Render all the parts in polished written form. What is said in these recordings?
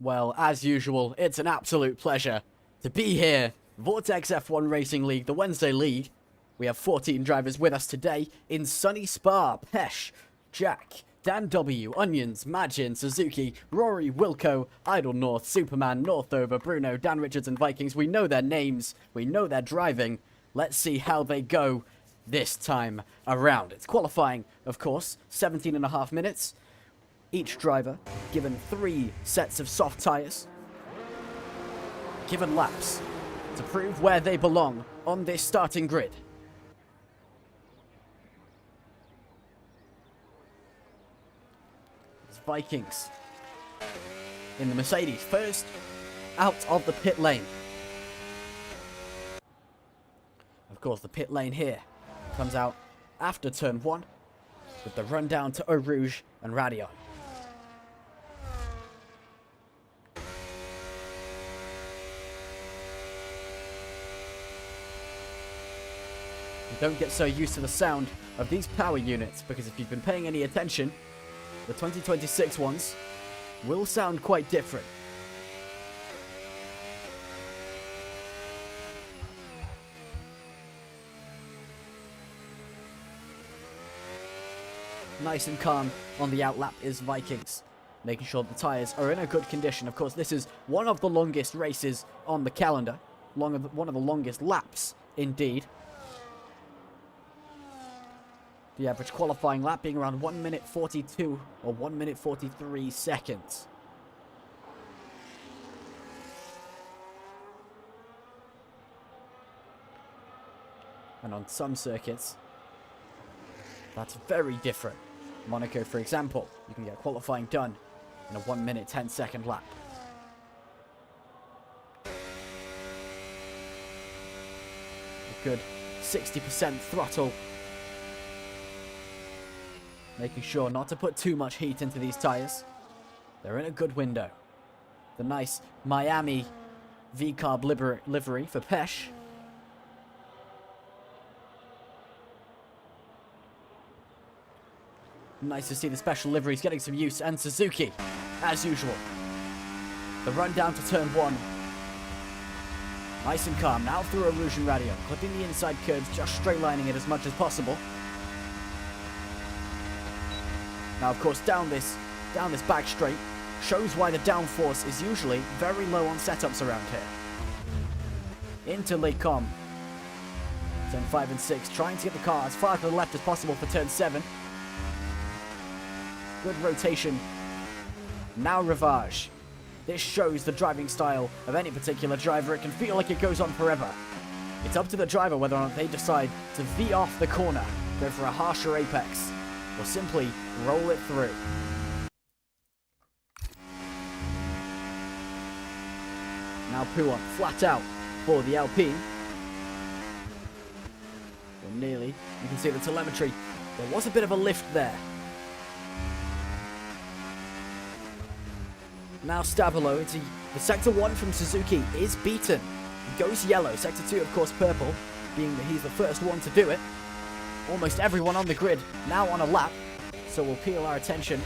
Well, as usual, it's an absolute pleasure to be here. Vortex F1 Racing League, the Wednesday League. We have 14 drivers with us today in sunny Spa. Pesh, Jack, Dan W, Onions, Majin, Suzuki, Rory, Wilco, Idle North, Superman, Northover, Bruno, Dan Richards and Vikings. We know their names. We know their driving. Let's see how they go this time around. It's qualifying, of course, 17.5 minutes. Each driver given 3 sets of soft tyres, given laps to prove where they belong on this starting grid. It's Vikings in the Mercedes, first out of the pit lane. Of course, the pit lane here comes out after turn 1 with the run down to Eau Rouge and Radio. Don't get so used to the sound of these power units, because if you've been paying any attention, the 2026 ones will sound quite different. Nice and calm on the outlap is Vikings, making sure the tyres are in a good condition. Of course, this is one of the longest races on the calendar, one of the longest laps indeed. The average qualifying lap being around 1 minute 42 or 1 minute 43 seconds. And on some circuits, that's very different. Monaco, for example, you can get qualifying done in a 1 minute 10 second lap. A good 60% throttle, making sure not to put too much heat into these tyres. They're in a good window. The nice Miami V-Carb livery for Pesh. Nice to see the special liveries getting some use. And Suzuki, as usual. The run down to turn 1. Nice and calm. Now through a Rouge and Radio. Clipping the inside curves, just straight lining it as much as possible. Now, of course, down this back straight shows why the downforce is usually very low on setups around here. Into Les Combes. Turn 5 and 6, trying to get the car as far to the left as possible for turn 7. Good rotation. Now Rivage. This shows the driving style of any particular driver. It can feel like it goes on forever. It's up to the driver whether or not they decide to V off the corner, go for a harsher apex, or simply roll it through. Now Pouon flat out for the Alpine. Or nearly. You can see the telemetry. There was a bit of a lift there. Now Stabilo, the Sector 1 from Suzuki is beaten. He goes yellow. Sector 2, of course, purple, being that he's the first one to do it. Almost everyone on the grid now on a lap, so we'll peel our attention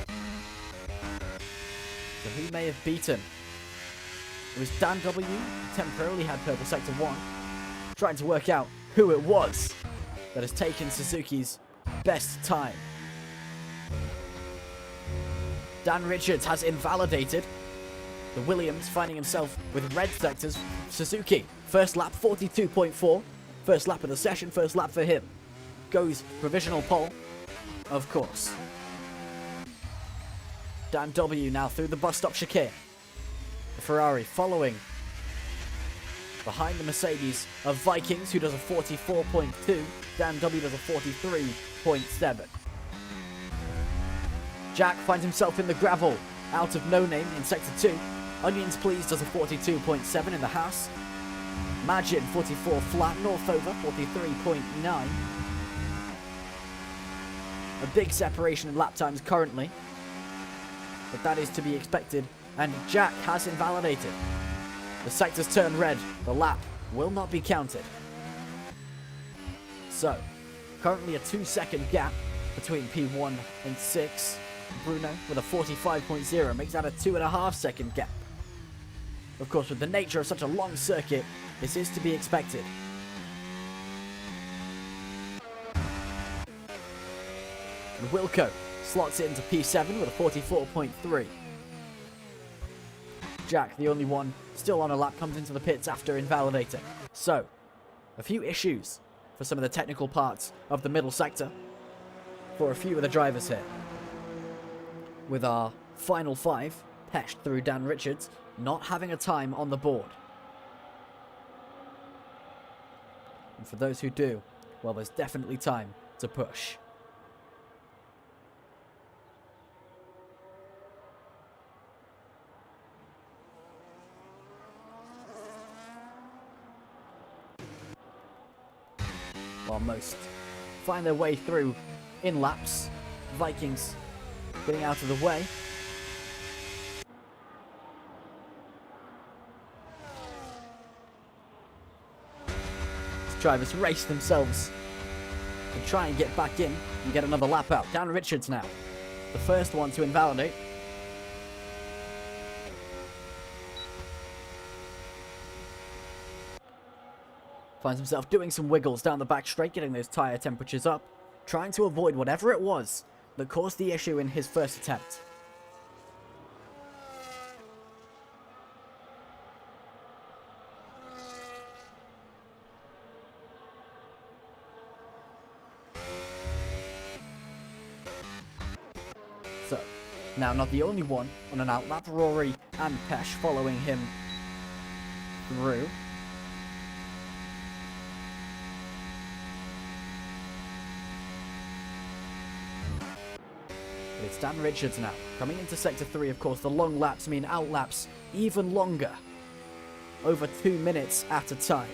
to who may have beaten. It was Dan W, who temporarily had purple Sector 1, trying to work out who it was that has taken Suzuki's best time. Dan Richards has invalidated the Williams, finding himself with red sectors. Suzuki, first lap 42.4, first lap of the session, first lap for him. Goes provisional pole, of course. Dan W now through the bus stop chicane. The Ferrari following behind the Mercedes of Vikings, who does a 44.2. Dan W does a 43.7. Jack finds himself in the gravel, out of no name in Sector 2. Onions Please does a 42.7 in the house. Majin 44 flat, Northover 43.9. A big separation in lap times currently, but that is to be expected, and Jack has invalidated. The sectors turn red, the lap will not be counted. So, currently a 2-second gap between P1 and 6. Bruno with a 45.0 makes that a 2.5 second gap. Of course, with the nature of such a long circuit, this is to be expected. And Wilco slots it into P7 with a 44.3. Jack, the only one still on a lap, comes into the pits after invalidating. So, a few issues for some of the technical parts of the middle sector for a few of the drivers here. With our final 5, Pesh through Dan Richards, not having a time on the board. And for those who do, well, there's definitely time to push. While most find their way through in laps, Vikings getting out of the way. These drivers race themselves and try and get back in and get another lap out. Dan Richards now, the first one to invalidate. Finds himself doing some wiggles down the back straight, getting those tyre temperatures up, trying to avoid whatever it was that caused the issue in his first attempt. So, now not the only one on an outlap, Rory and Pesh following him through. It's Dan Richards now. Coming into Sector 3, of course, the long laps mean outlaps even longer. Over 2 minutes at a time.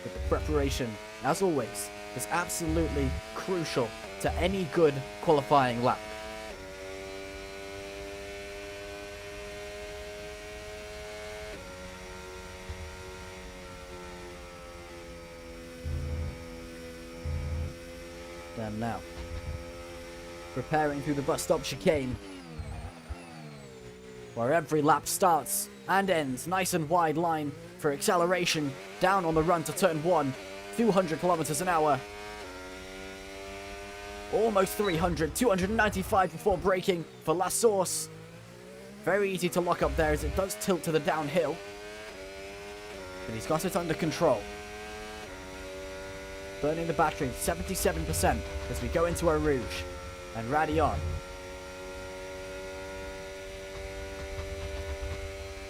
But the preparation, as always, is absolutely crucial to any good qualifying lap. And now, preparing through the bus stop chicane, where every lap starts and ends. Nice and wide line for acceleration down on the run to turn 1, 200 kilometers an hour. Almost 300, 295 before braking for La Source. Very easy to lock up there as it does tilt to the downhill, but he's got it under control. Burning the battery 77% as we go into our Rouge and Radion.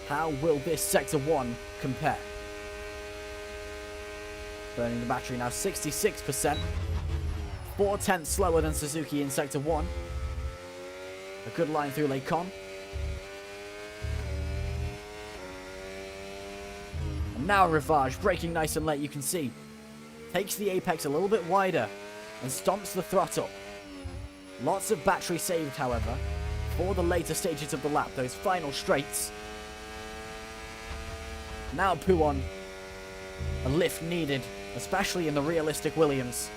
How will this Sector 1 compare? Burning the battery now 66%. 4/10 slower than Suzuki in Sector 1. A good line through Les Cons. And now Rivage, braking nice and late, you can see. Takes the apex a little bit wider and stomps the throttle. Lots of battery saved, however, for the later stages of the lap, those final straights. Now Pouon, a lift needed, especially in the realistic Williams.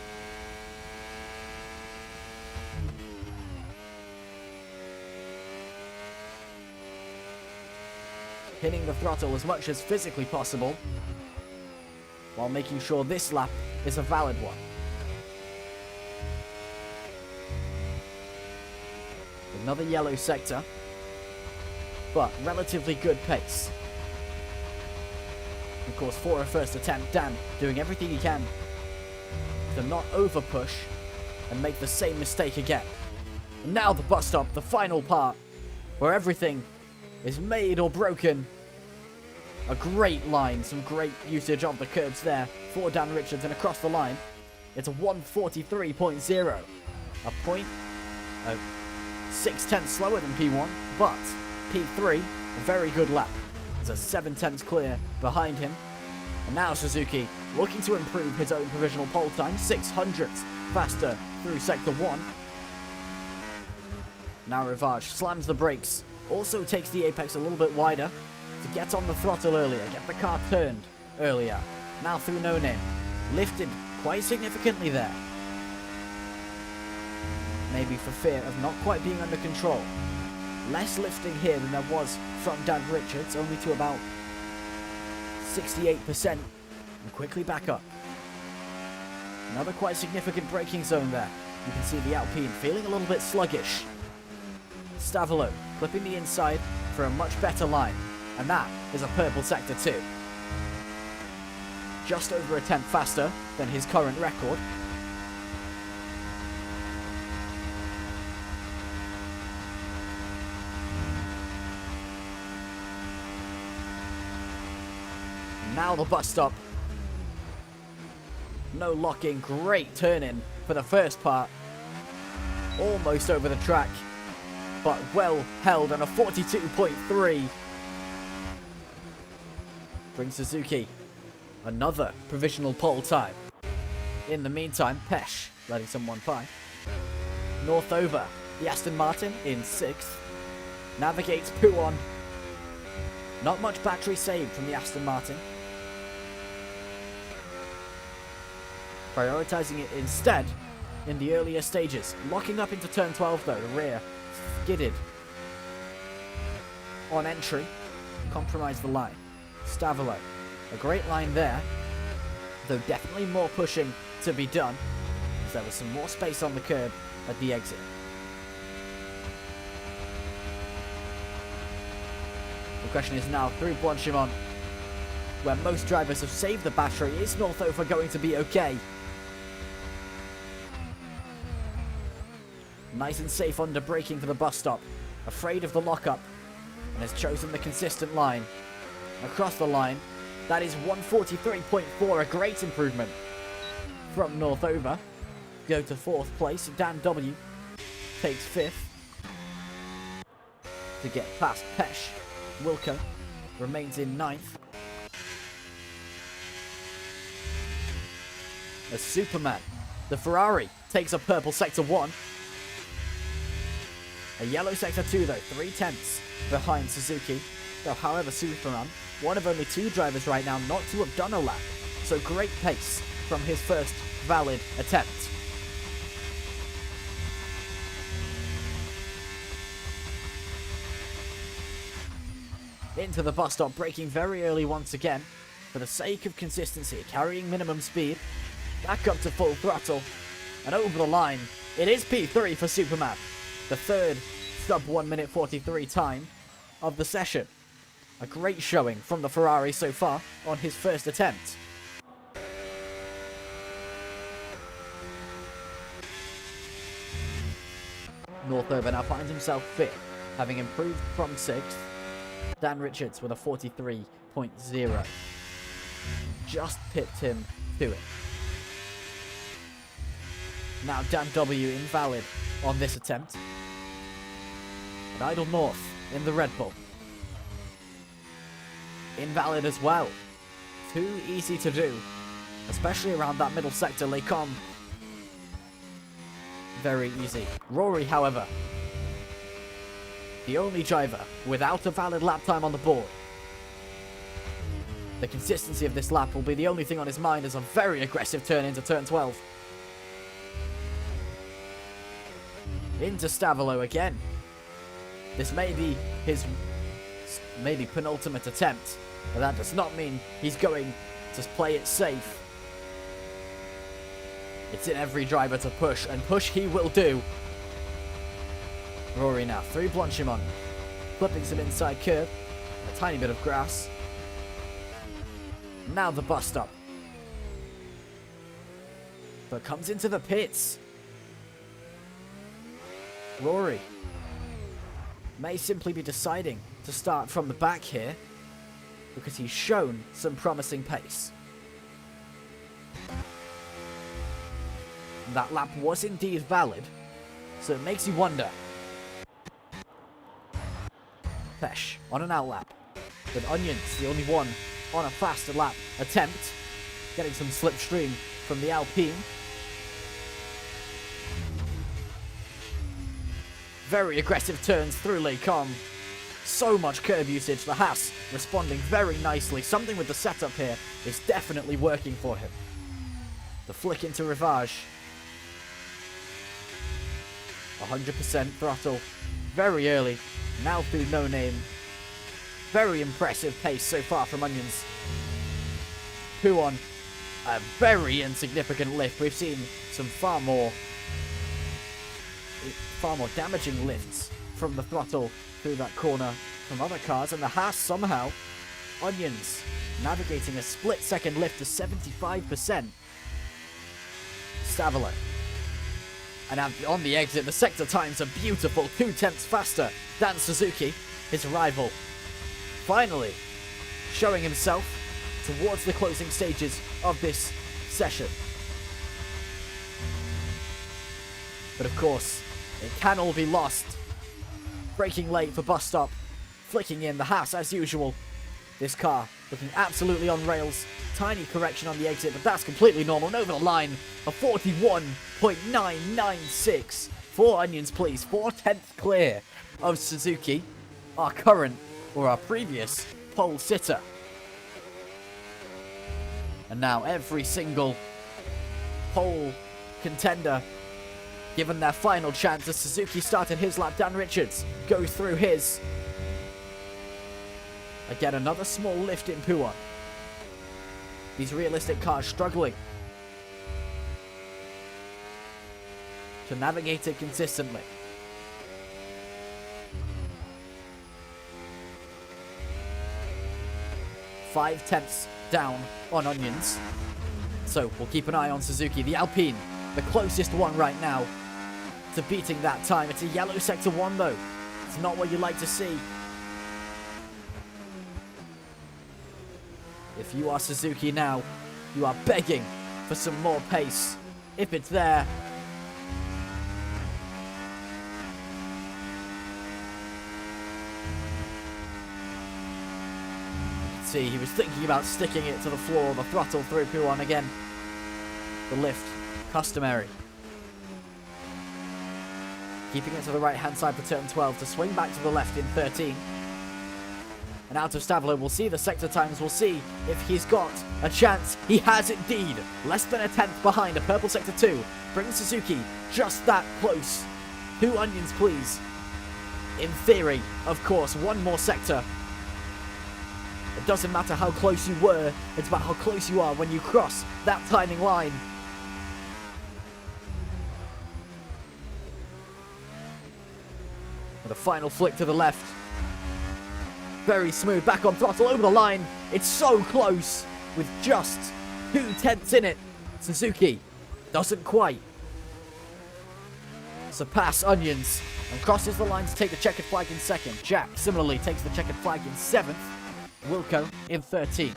Hitting the throttle as much as physically possible, while making sure this lap is a valid one. Another yellow sector, but relatively good pace. Of course, for a first attempt, Dan doing everything he can to not over push and make the same mistake again. And now the bus stop, the final part, where everything is made or broken. A great line, some great usage of the curbs there for Dan Richards, and across the line, it's a 143.0. A point, 6/10 slower than P1, but P3, a very good lap. There's a 7/10 clear behind him. And now Suzuki looking to improve his own provisional pole time, 600ths faster through Sector 1. Now Rivage slams the brakes, also takes the apex a little bit wider to get on the throttle earlier, get the car turned earlier. Now through No Name, lifted quite significantly there. maybe for fear of not quite being under control. Less lifting here than there was from Dan Richards, only to about 68%, and quickly back up. Another quite significant braking zone there. You can see the Alpine feeling a little bit sluggish. Stavolo clipping the inside for a much better line, and that is a purple sector 2. Just over a tenth faster than his current record. Now the bus stop. No locking, great turn-in for the first part. Almost over the track, but well held on a 42.3. Brings Suzuki another provisional pole time. In the meantime, Pesh letting someone by. Northover, the Aston Martin in 6th. Navigates Puon. Not much battery saved from the Aston Martin. Prioritizing it instead in the earlier stages. Locking up into turn 12 though, the rear skidded on entry. Compromised the line. Stavolo, a great line there, though definitely more pushing to be done, as there was some more space on the curb at the exit. The question is now through Blanchimont, where most drivers have saved the battery. Is Northover going to be okay? Nice and safe under braking for the bus stop. Afraid of the lockup, and has chosen the consistent line. Across the line, that is 143.4, a great improvement from Northover. Go to 4th place. Dan W takes 5th to get past Pesh. Wilco remains in 9th. As Superman, the Ferrari, takes a purple sector 1. A yellow sector 2 though, 3/10 behind Suzuki. Though however, Superman, one of only 2 drivers right now not to have done a lap. So great pace from his first valid attempt. Into the bus stop, braking very early once again. For the sake of consistency, carrying minimum speed. Back up to full throttle. And over the line, it is P3 for Superman. The third sub 1 minute 43 time of the session. A great showing from the Ferrari so far on his first attempt. Northover now finds himself 5th, having improved from 6th. Dan Richards with a 43.0. Just pipped him to it. Now Dan W invalid on this attempt. And Idle North in the Red Bull. Invalid as well. Too easy to do. Especially around that middle sector, Lecom. Very easy. Rory, however, the only driver without a valid lap time on the board. The consistency of this lap will be the only thing on his mind as a very aggressive turn into turn 12. Into Stavolo again. This may be his penultimate attempt, but that does not mean he's going to play it safe. It's in every driver to push, and push he will do. Rory now through Blanchimont, clipping some inside curb, a tiny bit of grass. Now the bus stop. But comes into the pits. Rory may simply be deciding to start from the back here because he's shown some promising pace. That lap was indeed valid, so it makes you wonder. Pesh on an outlap, with Onions the only one on a faster lap attempt, getting some slipstream from the Alpine. Very aggressive turns through Lecom. So much curb usage. The Haas responding very nicely. Something with the setup here is definitely working for him. The flick into Rivage. 100% throttle very early. Now through No Name. Very impressive pace so far from Onions. Puon, a very insignificant lift. We've seen some far more damaging lifts from the throttle through that corner from other cars, and the Haas somehow, Onions navigating a split-second lift to 75%. Stavilo. And on the exit, the sector times are beautiful, 0.2 faster than Suzuki, his rival. Finally, showing himself towards the closing stages of this session. But of course, it can all be lost. Braking late for bus stop, flicking in the Haas as usual. This car looking absolutely on rails. Tiny correction on the exit, but that's completely normal. And over the line, a 41.996. 4 Onions, please. 4/10 clear of Suzuki, our current, or our previous, pole sitter. And now every single pole contender given their final chance as Suzuki started his lap. Dan Richards goes through his. Again, another small lift in Puon. These realistic cars struggling to navigate it consistently. Five tenths down on Onions. So we'll keep an eye on Suzuki. The Alpine, the closest one right now to beating that time. It's a yellow sector 1 though. It's not what you like to see. If you are Suzuki now, you are begging for some more pace. If it's there. See, he was thinking about sticking it to the floor, the throttle through Puon again. The lift, customary. Keeping it to the right-hand side for turn 12 to swing back to the left in 13. And out of Stavilo, we'll see the sector times. We'll see if he's got a chance. He has indeed. Less than a tenth behind a purple sector 2. Brings Suzuki just that close. 2 Onions, please. In theory, of course, one more sector. It doesn't matter how close you were. It's about how close you are when you cross that timing line. With a final flick to the left. Very smooth, back on throttle, over the line. It's so close, with just 0.2 in it. Suzuki doesn't quite surpass Onions and crosses the line to take the checkered flag in second. Jack similarly takes the checkered flag in 7th. Wilco in 13th.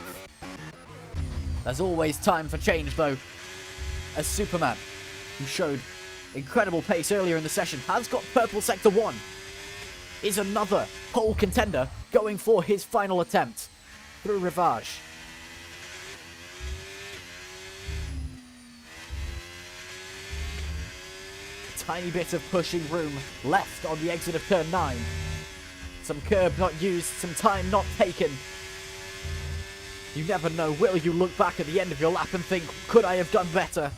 There's always time for change though, as Superman, who showed incredible pace earlier in the session, has got purple sector 1. Is another pole contender going for his final attempt through Rivage. A tiny bit of pushing room left on the exit of turn 9. Some curb not used, some time not taken. You never know, will you look back at the end of your lap and think, could I have done better?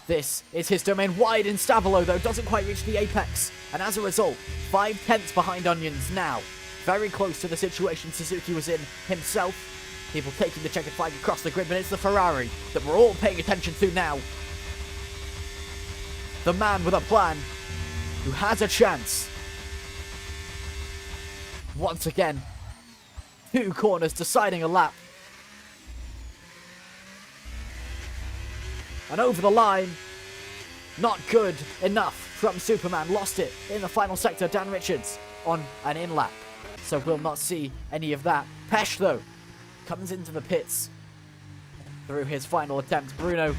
This is his domain, wide in Stavilo though, doesn't quite reach the apex. And as a result, 5/10 behind Onions now. Very close to the situation Suzuki was in himself. People taking the checkered flag across the grid, but it's the Ferrari that we're all paying attention to now. The man with a plan, who has a chance. Once again, 2 corners deciding a lap. And over the line, not good enough from Superman. Lost it in the final sector. Dan Richards on an in-lap. So we'll not see any of that. Pesh, though, comes into the pits through his final attempt. Bruno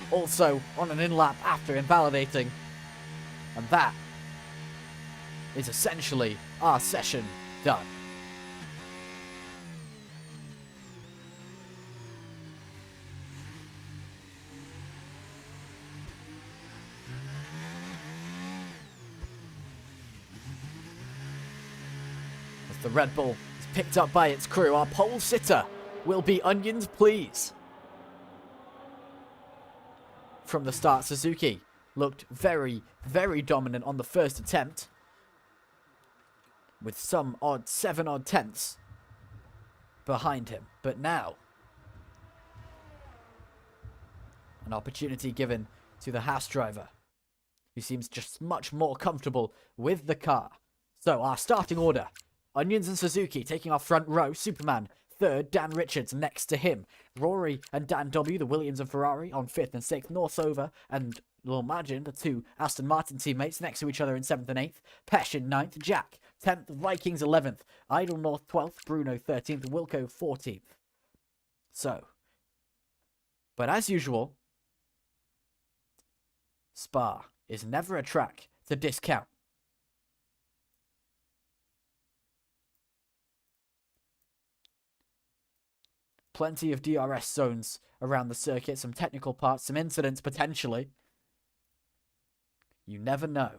also on an in-lap after invalidating. And that is essentially our session done. The Red Bull is picked up by its crew. Our pole sitter will be onions, please. From the start, Suzuki looked very, very dominant on the first attempt, with some 7 odd tenths behind him. But now, an opportunity given to the Haas driver, who seems just much more comfortable with the car. So our starting order: Onions and Suzuki taking our front row. Superman third, Dan Richards next to him. Rory and Dan W, the Williams and Ferrari, on 5th and 6th. Northover and Lil Magin, the 2 Aston Martin teammates, next to each other in 7th and 8th. Pesh in 9th. Jack 10th. Vikings 11th. Idle North 12th. Bruno 13th. Wilco 14th. So, but as usual, Spa is never a track to discount. Plenty of DRS zones around the circuit, some technical parts, some incidents potentially. You never know.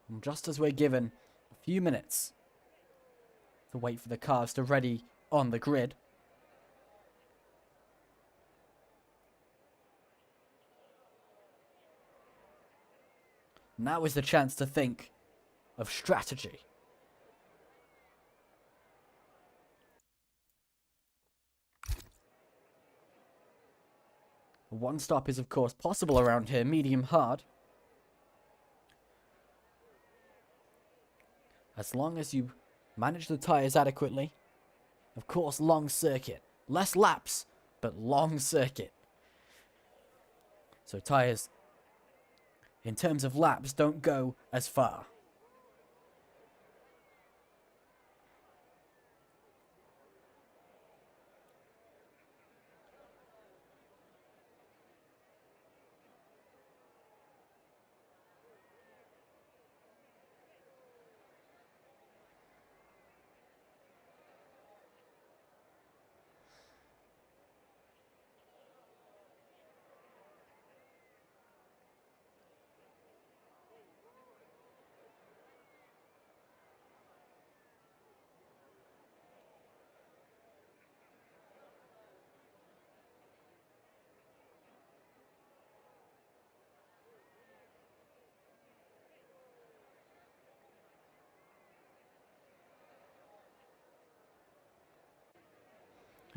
And just as we're given a few minutes to wait for the cars to ready on the grid, now is the chance to think of strategy. One stop is of course possible around here, medium hard. As long as you manage the tyres adequately. Of course, long circuit. Less laps, but long circuit. So tyres, in terms of laps, don't go as far.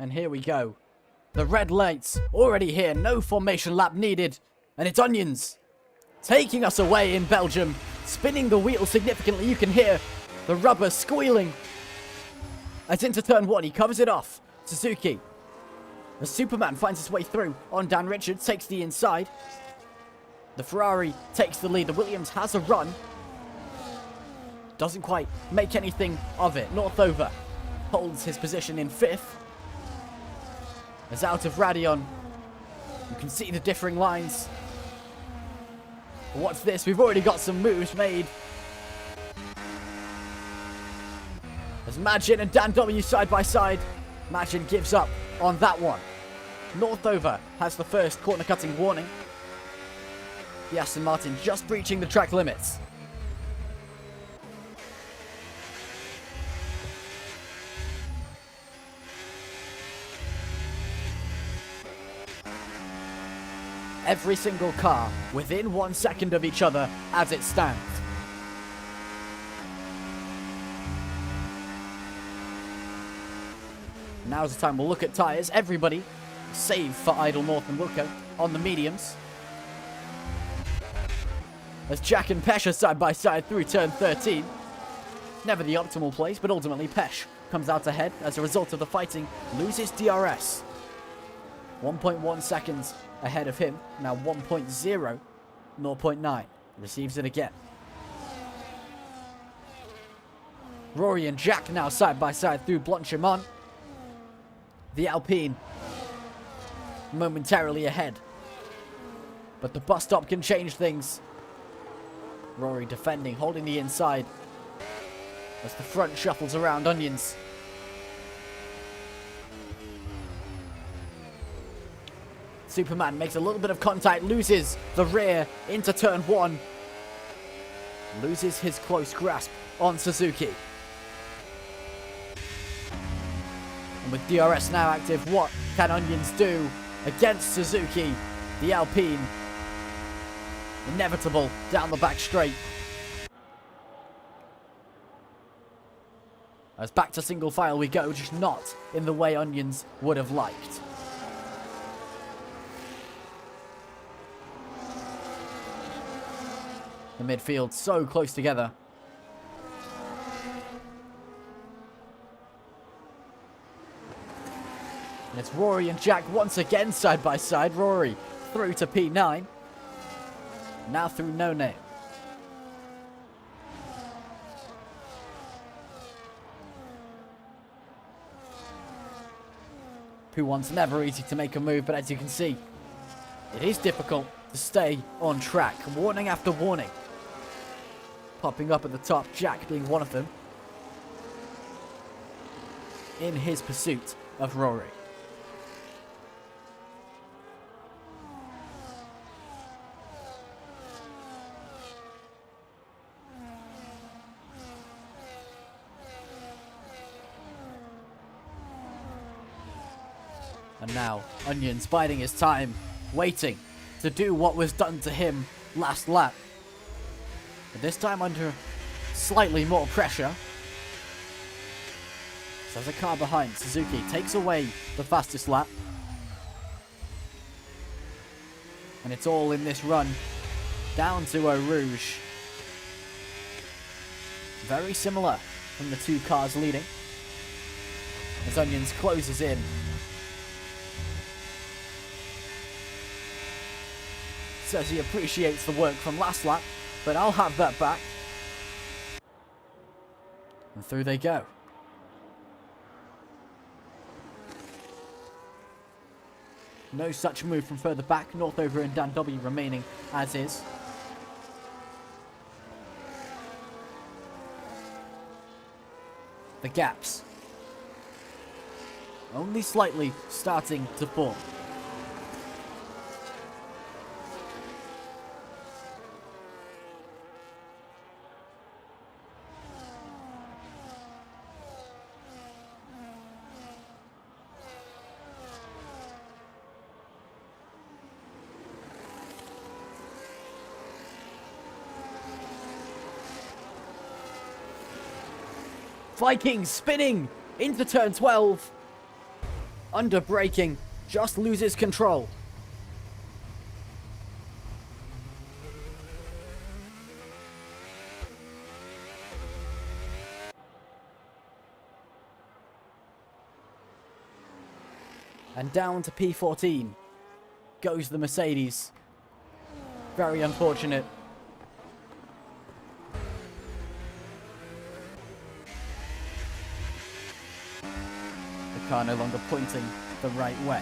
And here we go. The red lights already here. No formation lap needed. And it's Onions taking us away in Belgium. Spinning the wheel significantly. You can hear the rubber squealing. As into turn 1, he covers it off. Suzuki. The Superman finds his way through on Dan Richards. Takes the inside. The Ferrari takes the lead. The Williams has a run. Doesn't quite make anything of it. Northover holds his position in 5th. As out of Radion, you can see the differing lines. But what's this? We've already got some moves made. As Magin and Dan W side by side. Magin gives up on that one. Northover has the first corner cutting warning. The Aston Martin just breaching the track limits. Every single car within 1 second of each other as it stands. Now's the time we'll look at tyres. Everybody, save for Idle North and Wilco, on the mediums. As Jack and Pesh are side by side through turn 13. Never the optimal place, but ultimately Pesh comes out ahead as a result of the fighting, loses DRS. 1.1 seconds ahead of him. Now 1.0, 0.9. Receives it again. Rory and Jack now side by side through Blanchimont. The Alpine momentarily ahead. But the bus stop can change things. Rory defending, holding the inside. As the front shuffles around Onions. Superman makes a little bit of contact, loses the rear into turn 1. Loses his close grasp on Suzuki. And with DRS now active, what can Onions do against Suzuki? The Alpine. Inevitable down the back straight. As back to single file we go, just not in the way Onions would have liked. The midfield so close together. And it's Rory and Jack once again side by side. Rory through to P9. Now through No Name. P1's never easy to make a move, but as you can see, it is difficult to stay on track. Warning after warning. Popping up at the top, Jack being one of them. In his pursuit of Rory. And now, Onions biding his time, waiting to do what was done to him last lap. But this time under slightly more pressure. So there's a car behind. Suzuki takes away the fastest lap. And it's all in this run down to Eau Rouge. Very similar from the two cars leading. As Onions closes in. Says he appreciates the work from last lap, but I'll have that back. And through they go. No such move from further back. Northover and Dan W remaining as is. The gaps only slightly starting to form. Viking spinning into turn 12. Under braking, just loses control. And down to P14 goes the Mercedes. Very unfortunate. Car no longer pointing the right way.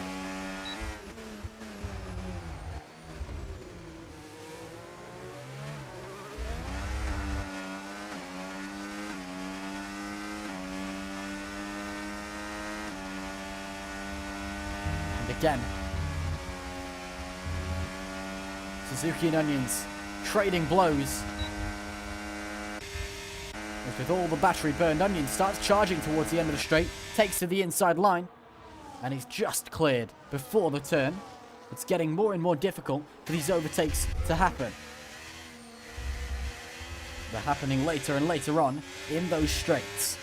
And again, Suzuki and Onions trading blows. With all the battery burned, Onion starts charging towards the end of the straight, takes to the inside line, and he's just cleared before the turn. It's getting more and more difficult for these overtakes to happen. They're happening later and later on in those straights.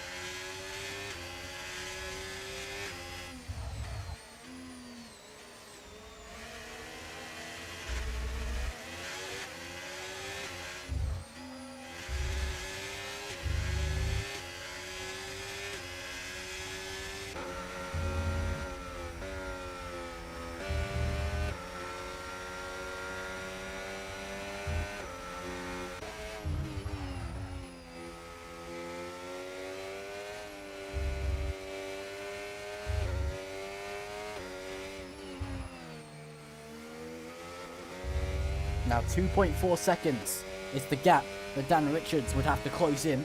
Now 2.4 seconds is the gap that Dan Richards would have to close in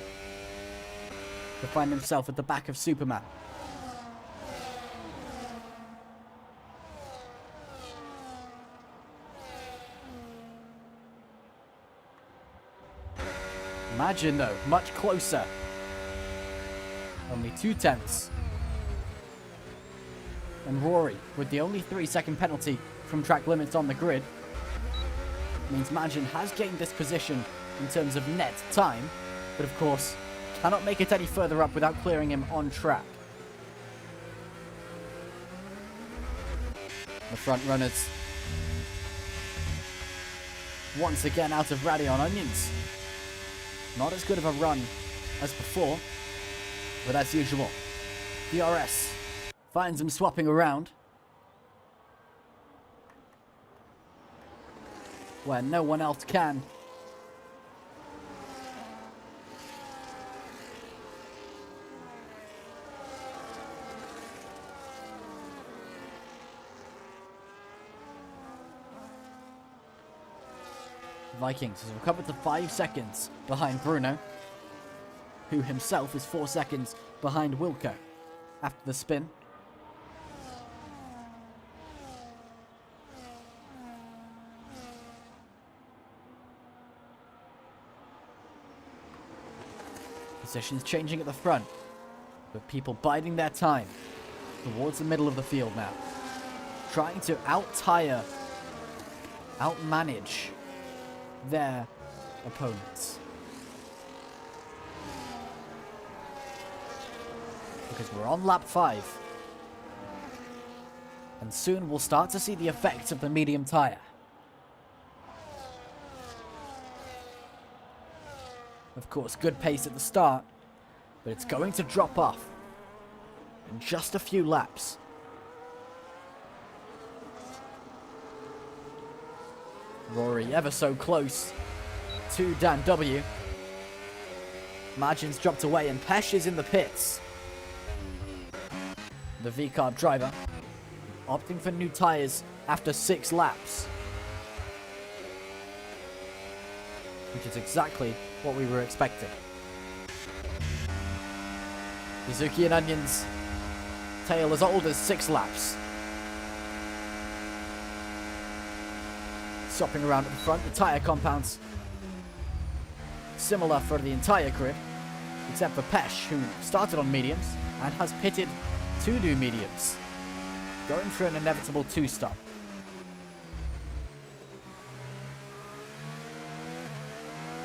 to find himself at the back of Superman. Imagine though, much closer. Only 2/10. And Rory, with the only 3-second penalty from track limits on the grid, means Magin has gained this position in terms of net time, but of course cannot make it any further up without clearing him on track. The front runners once again out of Raddy on onions. Not as good of a run as before, but as usual, DRS finds him swapping around where no one else can. Vikings has recovered to 5 seconds behind Bruno, who himself is 4 seconds behind Wilco after the spin. Positions changing at the front, with people biding their time towards the middle of the field now, trying to out-tire, out-manage their opponents. Because we're on lap 5. And soon we'll start to see the effects of the medium tyre. Of course, good pace at the start, but it's going to drop off in just a few laps. Rory ever so close to Dan W. Margin's dropped away and Pesh is in the pits. The V-Carb driver opting for new tyres after 6 laps. Which is exactly what we were expecting. Suzuki and Onions tail as old as 6 laps. Swapping around at the front, the tyre compounds similar for the entire grid, except for Pesh, who started on mediums and has pitted to do mediums, going for an inevitable 2-stop.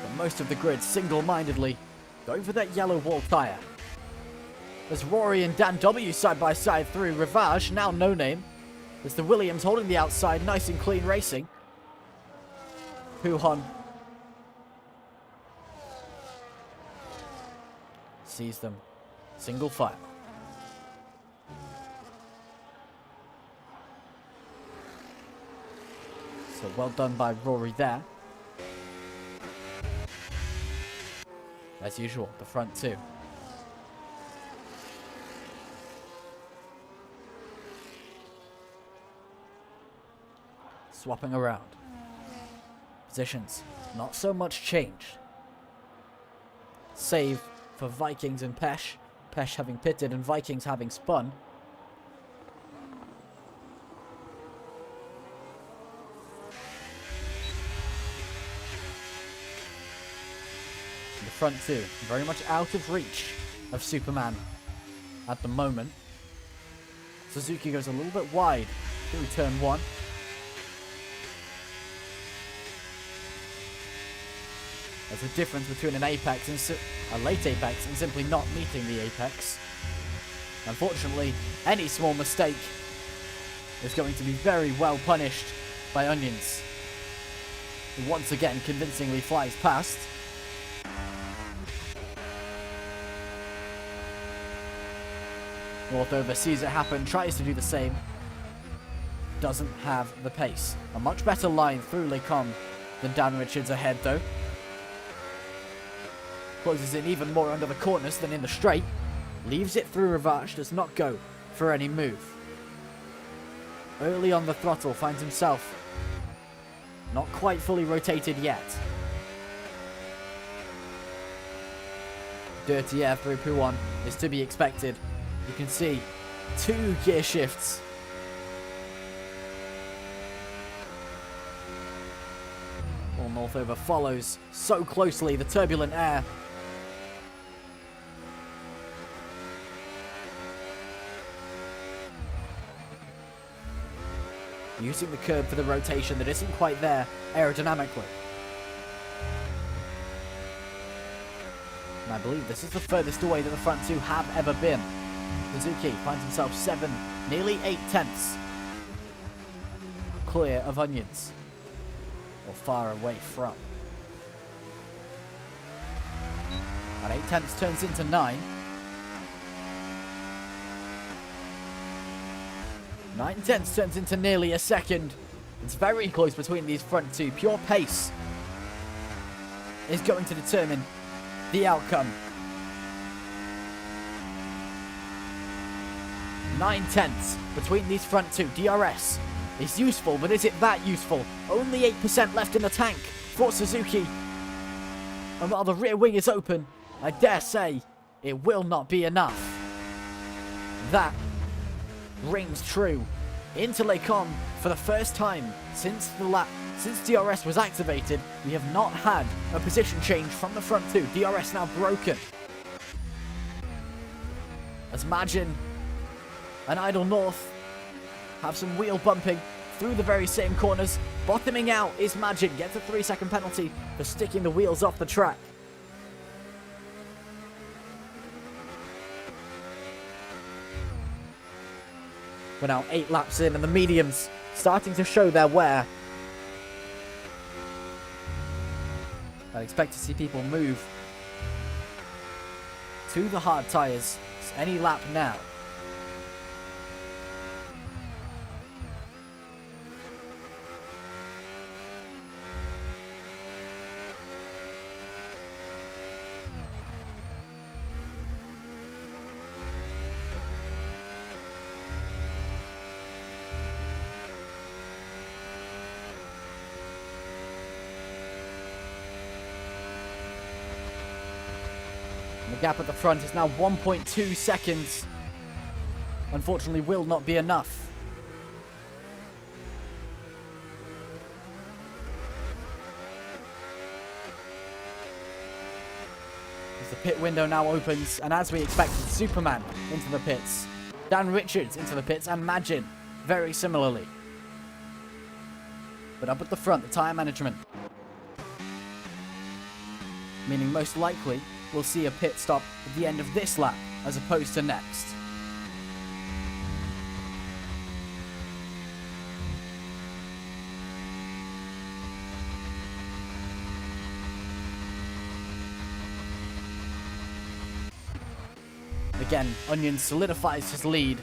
But most of the grid single-mindedly going for that yellow wall tyre. As Rory and Dan W side by side through Rivage, now no name, as the Williams holding the outside, nice and clean racing. Puhon sees them single file. So well done by Rory there. As usual, the front two. Swapping around. Positions, not so much changed. Save for Vikings and Pesh. Pesh having pitted and Vikings having spun. The front two, very much out of reach of Superman at the moment. Suzuki goes a little bit wide through turn 1. There's a difference between an apex and a late apex and simply not meeting the apex. Unfortunately, any small mistake is going to be very well punished by Onions, who once again convincingly flies past. Northover sees it happen, tries to do the same. Doesn't have the pace. A much better line through Lecom than Dan Richards ahead though. Closes in even more under the corners than in the straight. Leaves it through Rivage, does not go for any move. Early on the throttle, finds himself Not quite fully rotated yet. Dirty air through P1 is to be expected. You can see 2 gear shifts. All Northover follows so closely the turbulent air. Using the curb for the rotation that isn't quite there aerodynamically. And I believe this is the furthest away that the front two have ever been. Suzuki finds himself 7, nearly 8 tenths clear of Onions, or far away from. And 8 tenths turns into 9. 9 tenths turns into nearly a second. It's very close between these front two. Pure pace is going to determine the outcome. 9 tenths between these front two. DRS is useful, but is it that useful? Only 8% left in the tank for Suzuki. And while the rear wing is open, I dare say it will not be enough. That rings true. Into Lecon for the first time since DRS was activated. We have not had a position change from the front two. DRS now broken. As Majin and Idle North have some wheel bumping through the very same corners. Bottoming out is Majin. Gets a 3-second penalty for sticking the wheels off the track. We're now 8 laps in and the mediums starting to show their wear. I'd expect to see people move to the hard tyres any lap now. The gap at the front is now 1.2 seconds. Unfortunately, will not be enough. As the pit window now opens, and as we expected, Superman into the pits, Dan Richards into the pits, and Majin very similarly. But up at the front, the tyre management, meaning most likely we'll see a pit stop at the end of this lap as opposed to next. Again, Onion solidifies his lead.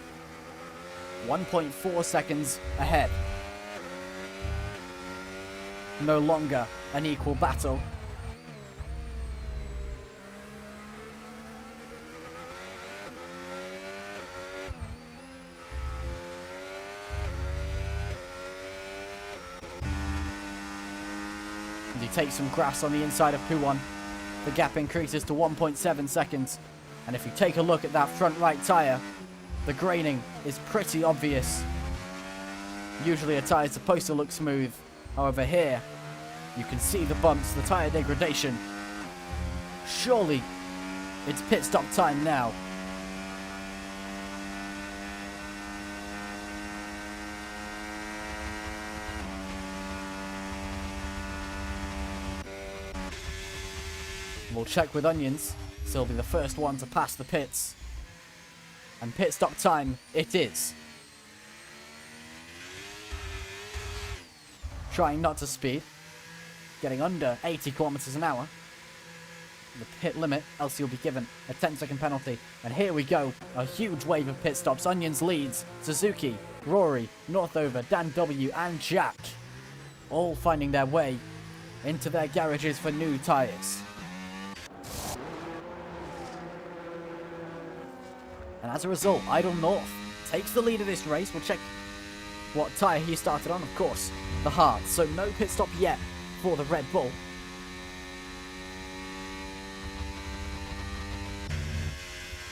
1.4 seconds ahead. No longer an equal battle. He takes some grass on the inside of P1. The gap increases to 1.7 seconds. And if you take a look at that front right tyre, the graining is pretty obvious. Usually a tyre is supposed to look smooth. However, here, you can see the bumps, the tyre degradation. Surely, it's pit stop time now. We'll check with Onions, so he'll be the first one to pass the pits. And pit stop time it is. Trying not to speed. Getting under 80 kilometers an hour. The pit limit, else you'll be given a 10-second penalty. And here we go, a huge wave of pit stops. Onions leads, Suzuki, Rory, Northover, Dan W and Jack, all finding their way into their garages for new tyres. And as a result, Idle North takes the lead of this race. We'll check what tyre he started on, of course. the hard. So no pit stop yet for the Red Bull.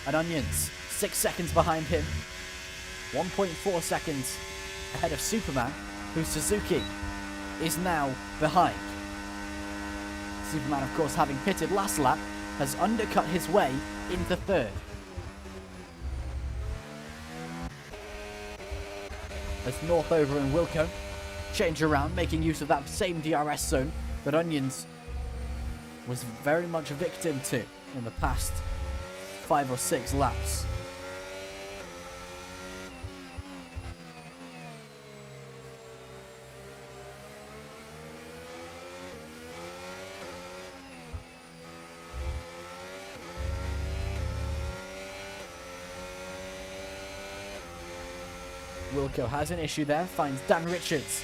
And Onions, 6 seconds behind him. 1.4 seconds ahead of Superman, who Suzuki is now behind. Superman, of course, having pitted last lap, has undercut his way into third. As Northover and Wilco change around, making use of that same DRS zone that Onions was very much a victim to in the past 5 or 6 laps. Wilco has an issue there, finds Dan Richards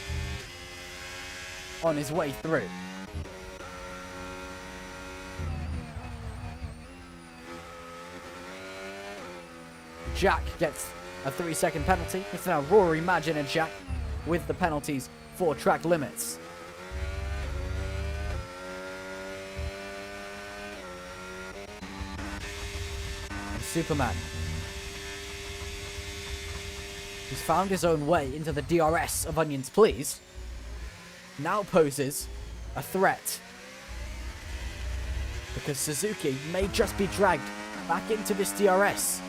on his way through. Jack gets a 3-second penalty. It's now Rory, Magin and Jack with the penalties for track limits. And Superman, who's found his own way into the DRS of Onions Please, now poses a threat. Because Suzuki may just be dragged back into this DRS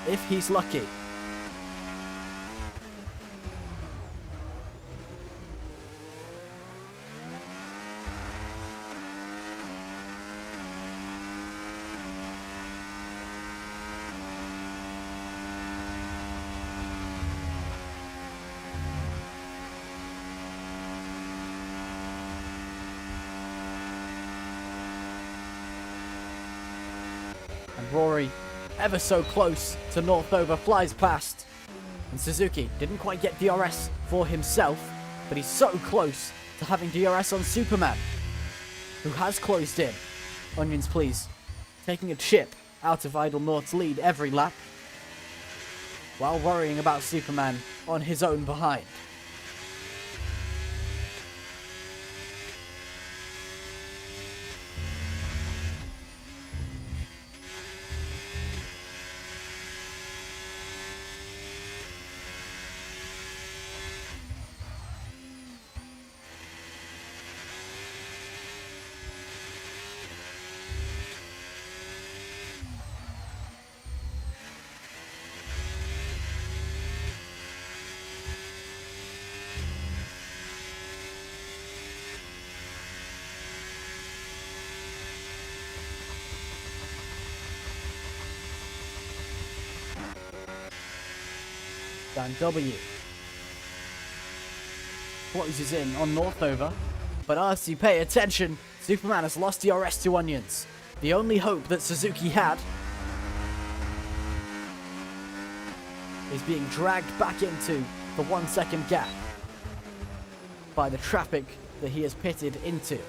if he's lucky. And Rory, ever so close to Northover, flies past. And Suzuki didn't quite get DRS for himself, but he's so close to having DRS on Superman, who has closed in. Onions Please, taking a chip out of Idle North's lead every lap, while worrying about Superman on his own behind. Dan W closes in on Northover, but RC, pay attention, Superman has lost DRS to Onions. The only hope that Suzuki had is being dragged back into the 1 second gap by the traffic that he has pitted into.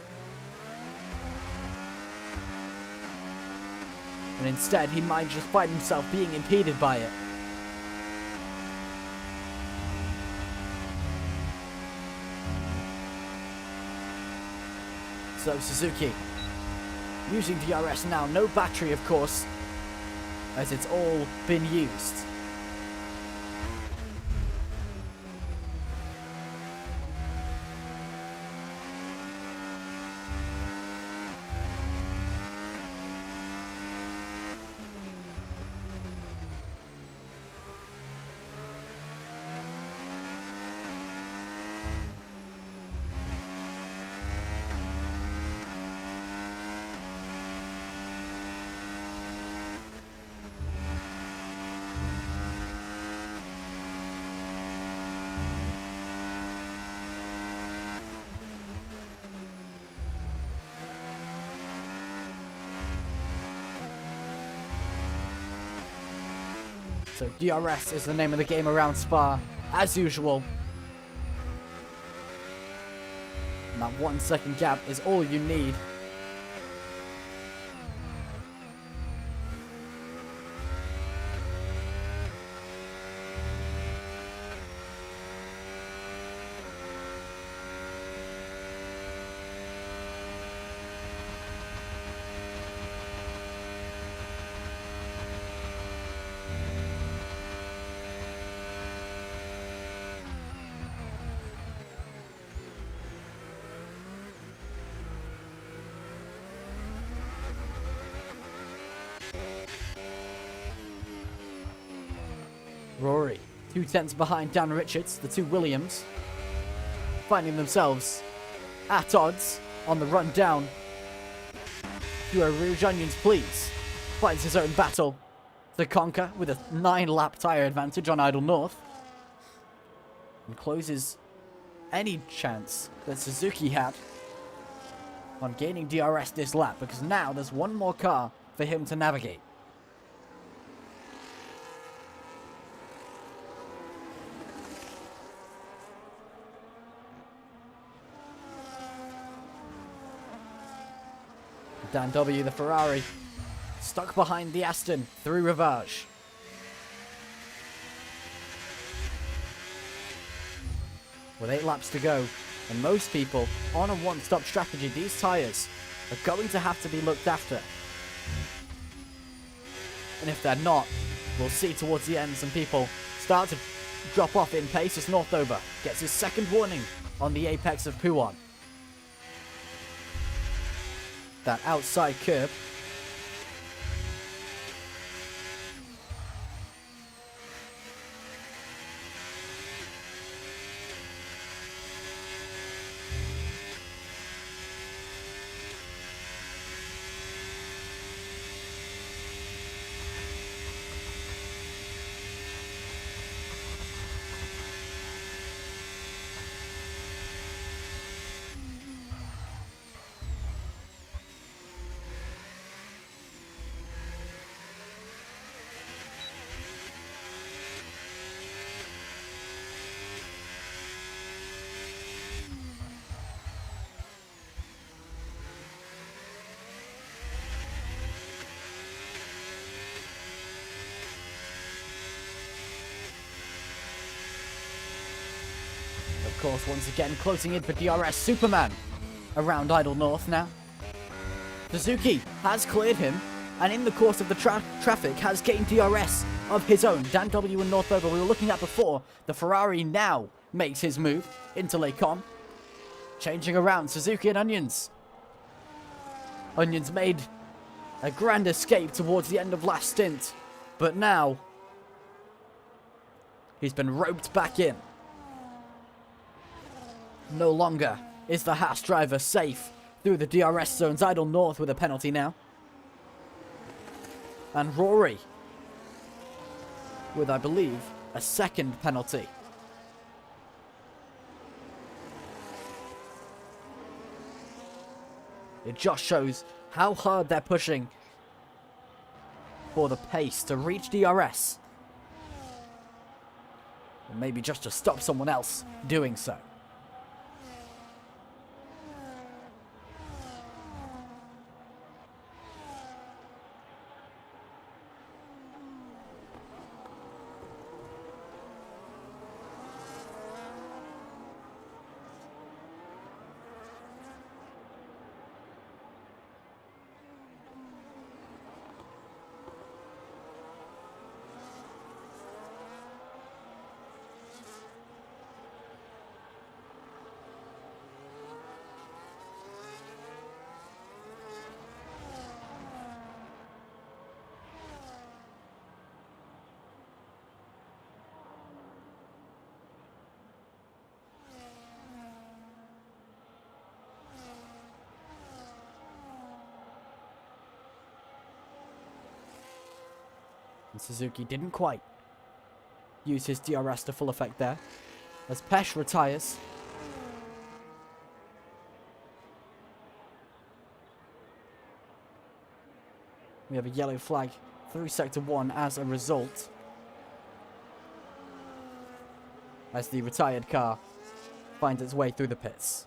And instead, he might just find himself being impeded by it. So Suzuki using DRS now, no battery of course, as it's all been used. So DRS is the name of the game around Spa, as usual. And that 1 second gap is all you need. Rory, 2/10 behind Dan Richards, the two Williams, finding themselves at odds on the run down. Rouge Onions, please, finds his own battle to conquer with a 9-lap tyre advantage on Idle North, and closes any chance that Suzuki had on gaining DRS this lap, because now there's one more car for him to navigate. Dan W, the Ferrari, stuck behind the Aston through Rivage. With 8 laps to go, and most people on a one-stop strategy, these tyres are going to have to be looked after. And if they're not, we'll see towards the end some people start to drop off in pace as Northover gets his second warning on the apex of Puan. That outside curb. Of course, once again, closing in for DRS Superman around Idle North now. Suzuki has cleared him, and in the course of the traffic has gained DRS of his own. Dan W and Northover we were looking at before. The Ferrari now makes his move into Lacon, changing around Suzuki and Onions. Onions made a grand escape towards the end of last stint, but now he's been roped back in. No longer is the Haas driver safe through the DRS zones. Idle North with a penalty now. And Rory with, I believe, a second penalty. It just shows how hard they're pushing for the pace to reach DRS. Or maybe just to stop someone else doing so. And Suzuki didn't quite use his DRS to full effect there, as Pesh retires. We have a yellow flag through Sector 1 as a result, as the retired car finds its way through the pits.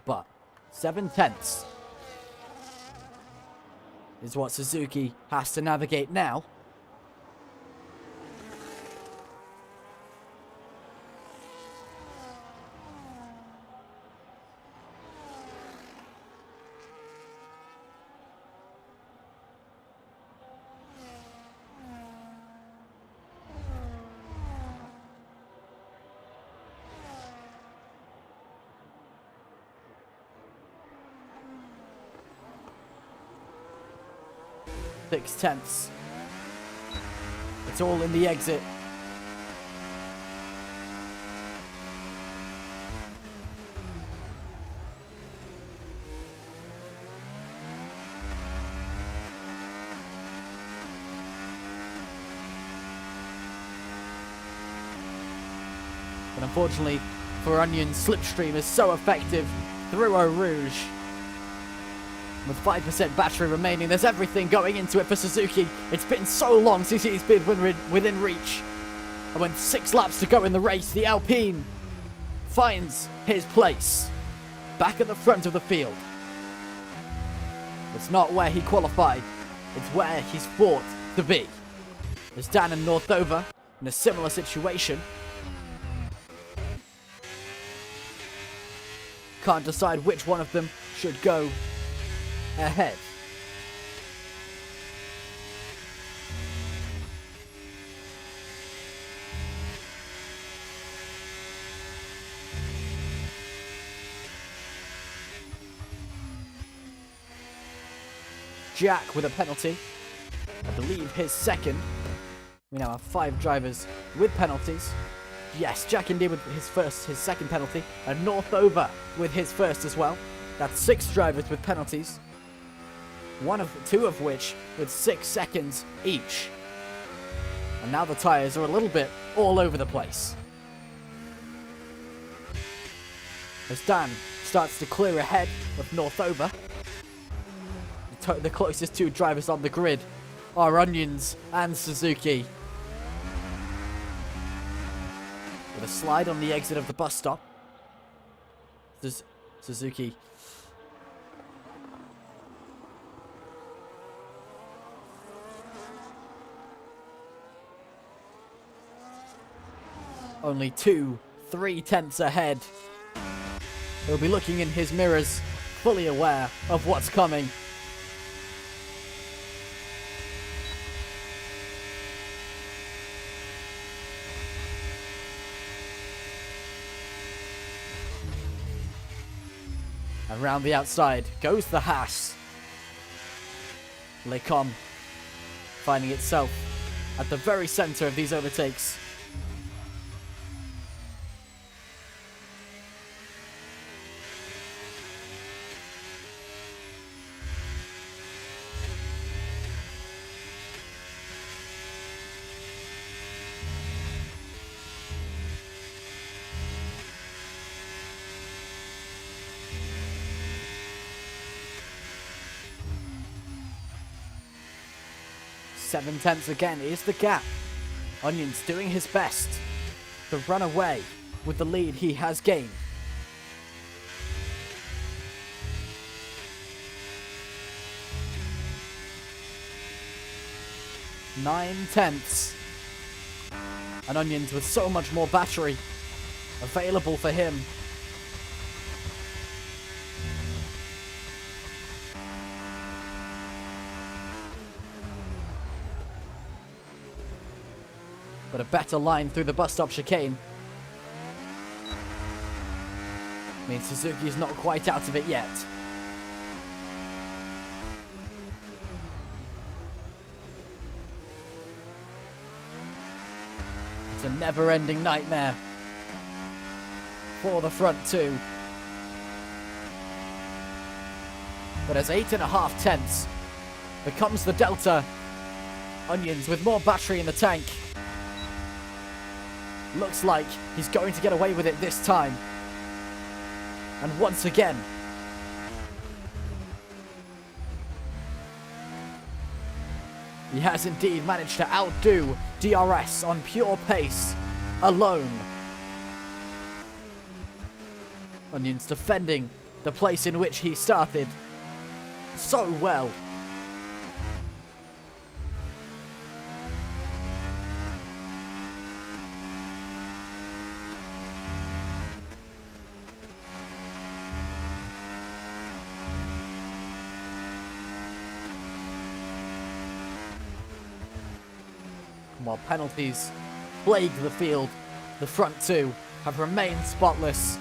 But 7/10 is what Suzuki has to navigate now. 6/10. It's all in the exit. But unfortunately for Onion, Slipstream is so effective through Eau Rouge. With 5% battery remaining, there's everything going into it for Suzuki. It's been so long since he's been within reach. And with 6 laps to go in the race, the Alpine finds his place back at the front of the field. It's not where he qualified, it's where he's fought to be. There's Dan and Northover in a similar situation. Can't decide which one of them should go ahead. Jack with a penalty. I believe his second. We now have 5 drivers with penalties. Yes, Jack indeed with his second penalty. And Northover with his first as well. That's 6 drivers with penalties. 2 of which with 6 seconds each. And now the tyres are a little bit all over the place. As Dan starts to clear ahead of Northover. The closest 2 drivers on the grid are Onions and Suzuki. With a slide on the exit of the bus stop. Suzuki only 2-3 tenths ahead. He'll be looking in his mirrors, fully aware of what's coming. Around the outside goes the Haas. Lecom finding itself at the very center of these overtakes. Seven tenths again is the gap. Onion's doing his best to run away with the lead he has gained. Nine tenths. And Onions with so much more battery available for him. But a better line through the bus stop chicane means Suzuki's not quite out of it yet. It's a never-ending nightmare for the front 2. But as 8.5 tenths becomes the delta, Onions with more battery in the tank. Looks like he's going to get away with it this time. And once again, he has indeed managed to outdo DRS on pure pace alone. Onions defending the place in which he started so well. While penalties plague the field, the front 2 have remained spotless.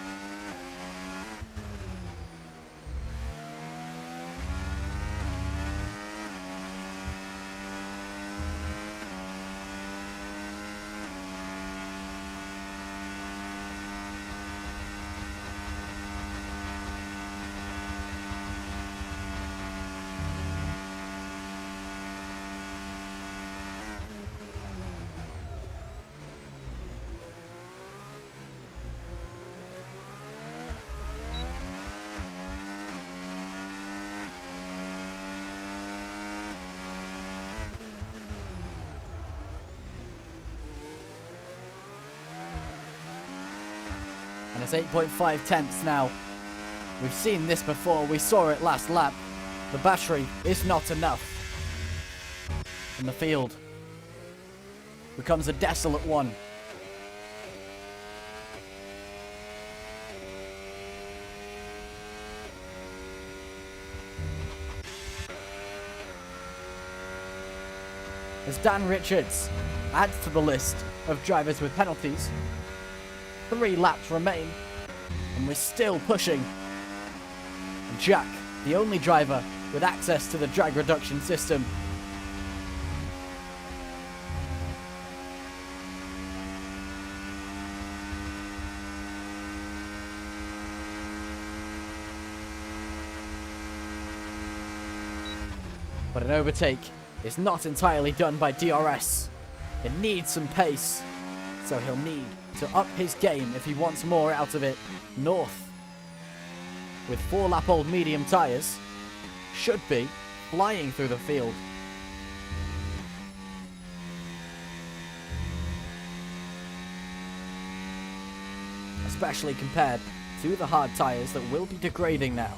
Minus 8.5 tenths now. We've seen this before. We saw it last lap. The battery is not enough. And the field becomes a desolate one. As Dan Richards adds to the list of drivers with penalties. 3 laps remain, and we're still pushing. And Jack, the only driver with access to the drag reduction system. But an overtake is not entirely done by DRS. It needs some pace, so he'll need to up his game if he wants more out of it. North, with 4-lap-old medium tyres, should be flying through the field. Especially compared to the hard tyres that will be degrading now.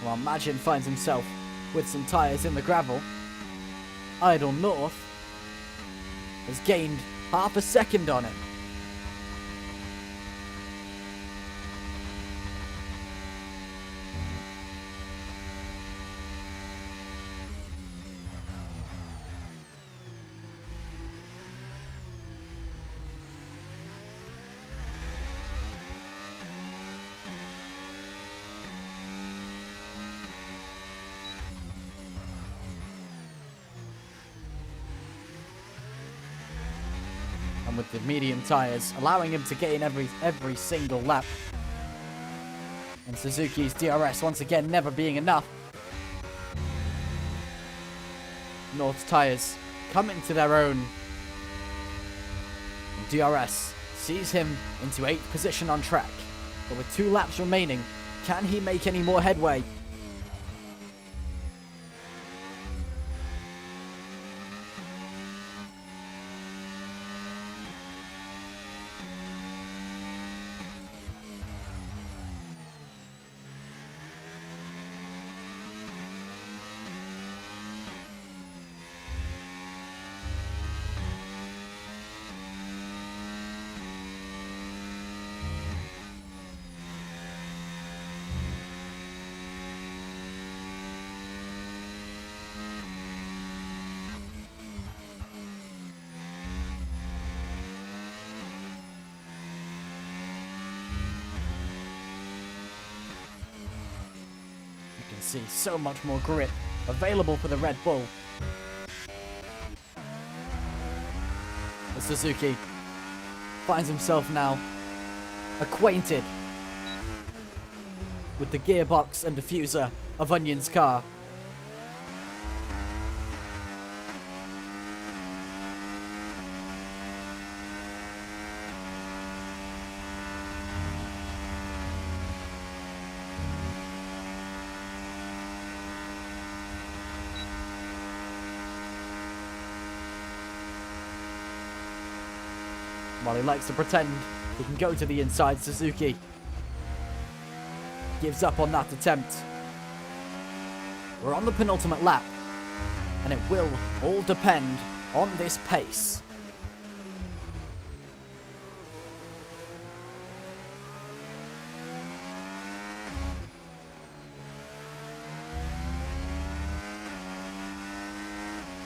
While Magin finds himself with some tyres in the gravel, Idle North has gained half a second on him. And with the medium tyres allowing him to gain every single lap. And Suzuki's DRS once again never being enough. North's tyres come into their own. And DRS sees him into 8th position on track. But with 2 laps remaining, can he make any more headway? See so much more grip available for the Red Bull. The Suzuki finds himself now acquainted with the gearbox and diffuser of Onion's car. While he likes to pretend he can go to the inside, Suzuki gives up on that attempt. We're on the penultimate lap, and it will all depend on this pace.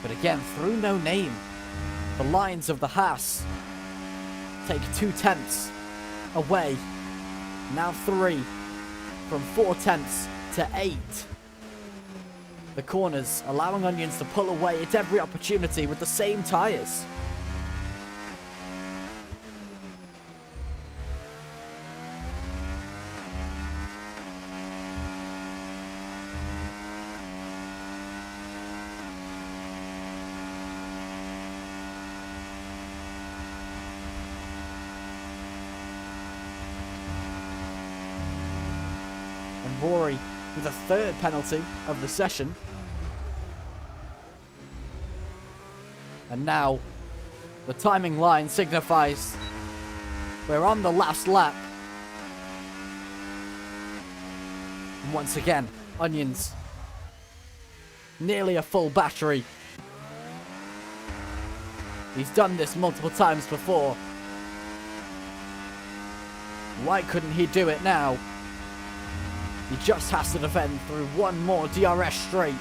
But again, through no name, the lines of the Haas take 2 tenths away. Now 3 from 4 tenths to 8. The corners allowing Onions to pull away at every opportunity with the same tyres. And Rory with the third penalty of the session. And now, the timing line signifies we're on the last lap. And once again, Onions, nearly a full battery. He's done this multiple times before. Why couldn't he do it now? He just has to defend through one more DRS straight.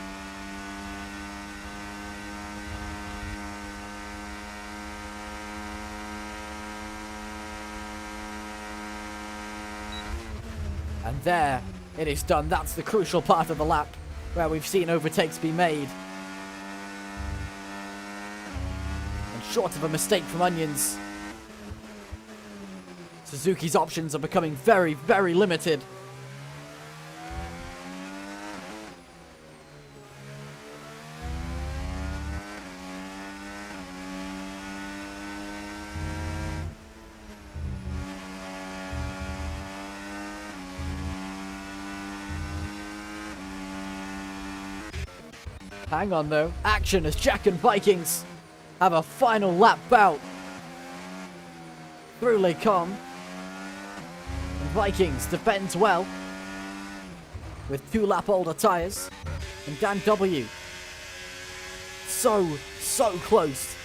And there, it is done. That's the crucial part of the lap where we've seen overtakes be made. And short of a mistake from Onions, Suzuki's options are becoming very, very limited. Hang on though, action as Jack and Vikings have a final lap bout through Les Combes. And Vikings defends well with 2 lap older tyres. And Dan W, so close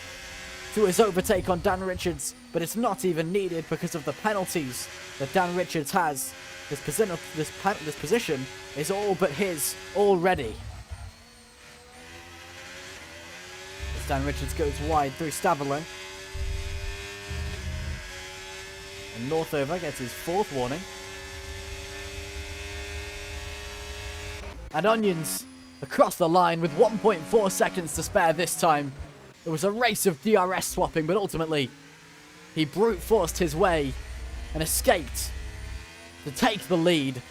to his overtake on Dan Richards, but it's not even needed because of the penalties that Dan Richards has. This position is all but his already. Dan Richards goes wide through Stavelot. And Northover gets his 4th warning. And Onions across the line with 1.4 seconds to spare this time. It was a race of DRS swapping, but ultimately he brute forced his way and escaped to take the lead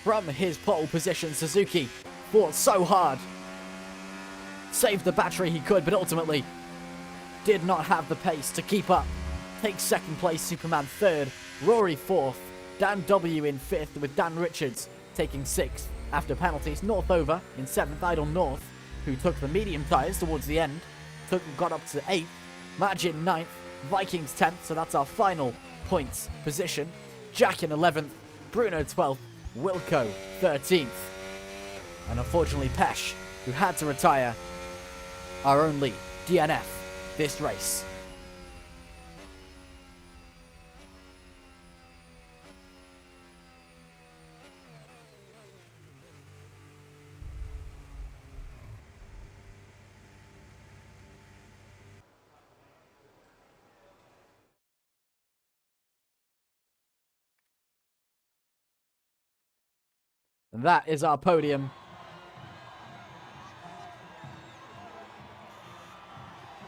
from his pole position. Suzuki fought so hard. Saved the battery he could, but ultimately did not have the pace to keep up. Takes 2nd place, Superman 3rd, Rory 4th, Dan W in 5th, with Dan Richards taking 6th after penalties. Northover in 7th, Idle North, who took the medium tyres towards the end, got up to 8th, Majin 9th, Vikings 10th, so that's our final points position. Jack in 11th, Bruno 12th, Wilco 13th. And unfortunately Pesh, who had to retire, our only DNF this race. And that is our podium.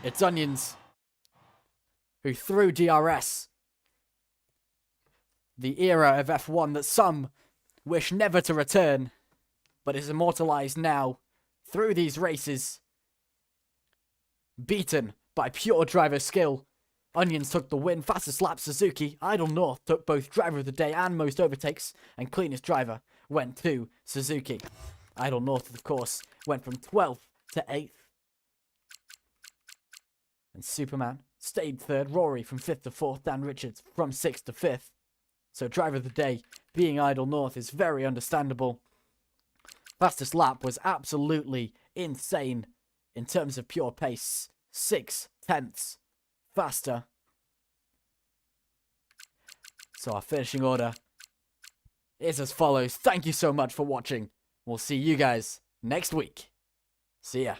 It's Onions, who threw DRS, the era of F1 that some wish never to return, but is immortalized now through these races. Beaten by pure driver skill, Onions took the win. Fastest lap, Suzuki. Idle North took both driver of the day and most overtakes, and cleanest driver went to Suzuki. Idle North, of course, went from 12th to 8th. And Superman stayed 3rd. Rory from 5th to 4th. Dan Richards from 6th to 5th. So driver of the day being Idle North is very understandable. Fastest lap was absolutely insane in terms of pure pace. 6/10 faster. So our finishing order is as follows. Thank you so much for watching. We'll see you guys next week. See ya.